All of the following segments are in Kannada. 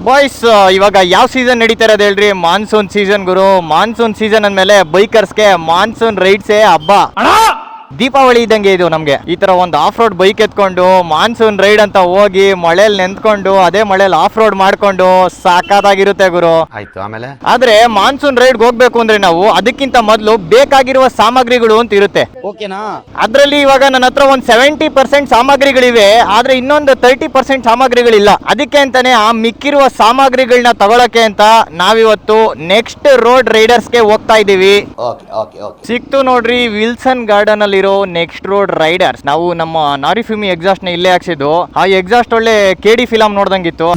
ಬಾಯ್ಸ್ ಇವಾಗ ಯಾವ ಸೀಸನ್ ನಡೀತಾ ಇರೋದು ಹೇಳ್ರಿ? ಮಾನ್ಸೂನ್ ಸೀಸನ್ ಗುರು. ಮಾನ್ಸೂನ್ ಸೀಸನ್ ಅಂದ್ಮೇಲೆ ಬೈಕರ್ಸ್ಗೆ ಮಾನ್ಸೂನ್ ರೈಡ್ಸೇ ಹಬ್ಬ. ದೀಪಾವಳಿ ಇದ್ದಂಗೆ ಇದು ನಮ್ಗೆ. ಈ ತರ ಒಂದು ಆಫ್ ರೋಡ್ ಬೈಕ್ ಎತ್ಕೊಂಡು ಮಾನ್ಸೂನ್ ರೈಡ್ ಅಂತ ಹೋಗಿ ಮಳೆಯಲ್ಲಿ ನೆಂತ್ಕೊಂಡು ಅದೇ ಮಳೆಯಲ್ಲಿ ಆಫ್ ರೋಡ್ ಮಾಡ್ಕೊಂಡು ಸಾಕಾಗಿರುತ್ತೆ ಗುರು. ಆಯ್ತು, ಆಮೇಲೆ ಆದ್ರೆ ಮಾನ್ಸೂನ್ ರೈಡ್ ಹೋಗ್ಬೇಕು ಅಂದ್ರೆ ನಾವು ಅದಕ್ಕಿಂತ ಮೊದಲು ಬೇಕಾಗಿರುವ ಸಾಮಗ್ರಿಗಳು ಅಂತ ಇರುತ್ತೆ. ಓಕೆನಾ? ಅದ್ರಲ್ಲಿ ಇವಾಗ ನನ್ನ ಹತ್ರ ಒಂದು 70% ಸಾಮಗ್ರಿಗಳಿವೆ, ಆದ್ರೆ ಇನ್ನೊಂದು 30% ಸಾಮಗ್ರಿಗಳಿಲ್ಲ. ಅದಕ್ಕೆ ಅಂತಾನೆ ಆ ಮಿಕ್ಕಿರುವ ಸಾಮಗ್ರಿಗಳನ್ನ ತಗೊಳಕ್ಕೆ ಅಂತ ನಾವಿವತ್ತು ನೆಕ್ಸ್ಟ್ ರೋಡ್ ರೈಡರ್ಸ್ಗೆ ಹೋಗ್ತಾ ಇದೀವಿ. ಸಿಕ್ತು ನೋಡ್ರಿ, ವಿಲ್ಸನ್ ಗಾರ್ಡನ್ ಅಲ್ಲಿ ನೆಕ್ಸ್ಟ್ ರೋಡ್ ರೈಡರ್ಸ್. ನಾವು ನಮ್ಮ ನಾರಿಫಿಮಿ ಎಕ್ಸಾಸ್ಟ್ ನ ಇಲ್ಲೇ ಹಾಕ್ಸಿದ್ದು. ಆ ಎಕ್ಸಾಸ್ಟ್ ಒಳ್ಳೆ KD ಫಿಲಂ ನೋಡ್ದಂಗಿತ್ತು.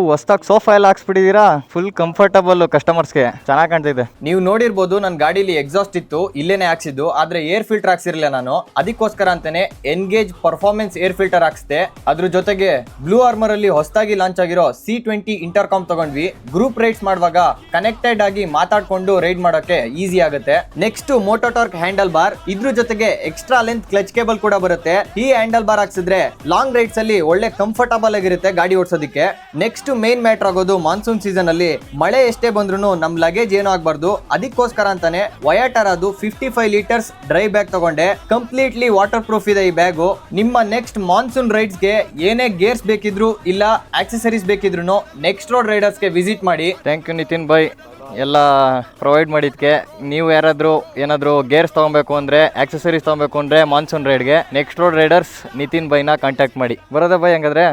ಹೊಸ್ದಾಗಿ ಸೋಫಾ ಎಲ್ಲ ಹಾಕ್ಸ್ಬಿಟ್ಟಿದೀರಾ. ಫುಲ್ ಕಂಫರ್ಟಬಲ್ ಕಸ್ಟಮರ್ಸ್ಗೆ ಚೆನ್ನಾಗಿ ಕಾಣ್ತಿದೆ. ನೀವು ನೋಡಿರ್ಬೋದು ನನ್ನ ಗಾಡಿಲಿ ಎಕ್ಸಾಸ್ಟ್ ಇತ್ತು, ಇಲ್ಲೇನೆ ಹಾಕ್ಸಿದ್ದು. ಆದ್ರೆ ಏರ್ ಫಿಲ್ಟರ್ ಹಾಕ್ಸಿರ್ಲಿಲ್ಲ ನಾನು. ಅದಕ್ಕೋಸ್ಕರ ಅಂತಾನೆ ಎನ್ಗೇಜ್ ಪರ್ಫಾರ್ಮೆನ್ಸ್ ಏರ್ ಫಿಲ್ಟರ್ ಹಾಕ್ಸ್ದೆ. ಅದ್ರ ಜೊತೆಗೆ ಬ್ಲೂ ಆರ್ಮರ್ ಅಲ್ಲಿ ಹೊಸದಾಗಿ ಲಾಂಚ್ ಆಗಿರೋ C20 ಇಂಟರ್ಕಾಮ್ ತಗೊಂಡ್ವಿ. ಗ್ರೂಪ್ ರೈಡ್ಸ್ ಮಾಡುವಾಗ ಕನೆಕ್ಟೆಡ್ ಆಗಿ ಮಾತಾಡ್ಕೊಂಡು ರೈಡ್ ಮಾಡೋಕೆ ಈಸಿ ಆಗುತ್ತೆ. ನೆಕ್ಸ್ಟ್ ಮೋಟೋಟಾರ್ಕ್ ಹ್ಯಾಂಡಲ್ ಬಾರ್, ಇದ್ರ ಜೊತೆಗೆ ಎಕ್ಸ್ಟ್ರಾ ಲೆಂತ್ ಕ್ಲಚ್ ಕೇಬಲ್ ಕೂಡ ಬರುತ್ತೆ. ಈ ಹ್ಯಾಂಡಲ್ ಬಾರ್ ಹಾಕ್ಸಿದ್ರೆ ಲಾಂಗ್ ರೈಡ್ಸ್ ಅಲ್ಲಿ ಒಳ್ಳೆ ಕಂಫರ್ಟಬಲ್ ಆಗಿರುತ್ತೆ ಗಾಡಿ ಓಡಿಸೋದಕ್ಕೆ. ನೆಕ್ಸ್ಟ್ ಮೇನ್ ಮ್ಯಾಟರ್ ಆಗೋದು ಮಾನ್ಸೂನ್ ಸೀಸನ್ ಅಲ್ಲಿ ಮಳೆ ಎಷ್ಟೇ ಬಂದ್ರು ನಮ್ ಲಗೇಜ್ ಏನೂ ಆಗ್ಬಾರ್ದು. ಅದಕ್ಕೋಸ್ಕರ ಅಂತಾನೆ ವಯಾಟರ್ ಅದು 55 ಲೀಟರ್ಸ್ ಡ್ರೈ ಬ್ಯಾಗ್ ತಗೊಂಡೆ. ಕಂಪ್ಲೀಟ್ಲಿ ವಾಟರ್ ಪ್ರೂಫ್ ಇದೆ ಈ ಬ್ಯಾಗು. ನಿಮ್ಮ ನೆಕ್ಸ್ಟ್ ಮಾನ್ಸೂನ್ ರೈಡ್ಸ್ ಗೆ ಏನೇ ಗೇರ್ಸ್ ಬೇಕಿದ್ರು ಇಲ್ಲ ಆಕ್ಸೆಸರೀಸ್ ಬೇಕಿದ್ರು ನೆಕ್ಸ್ಟ್ ರೋಡ್ ರೈಡರ್ಸ್ ಗೆ ವಿಸಿಟ್ ಮಾಡಿ. ಥ್ಯಾಂಕ್ ಯು ನಿತಿನ್ ಬೈ ಎಲ್ಲ ಪ್ರೊವೈಡ್ ಮಾಡಿದ್ಕೆ. ನೀವು ಯಾರಾದ್ರೂ ಏನಾದ್ರು ಗೇರ್ಸ್ ತಗೊಬೇಕು ಅಂದ್ರೆ ಆಕ್ಸೆಸರೀಸ್ ತಗೊಬೇಕು ಅಂದ್ರೆ ಮಾನ್ಸೂನ್ ರೈಡ್ಗೆ ನೆಕ್ಸ್ಟ್ ರೋಡ್ ರೈಡರ್ಸ್ ನಿತಿನ್ ಬೈನ ಕಾಂಟ್ಯಾಕ್ಟ್ ಮಾಡಿ. ಬರೋದ ಬೈ ಹಂಗಾದ್ರೆ?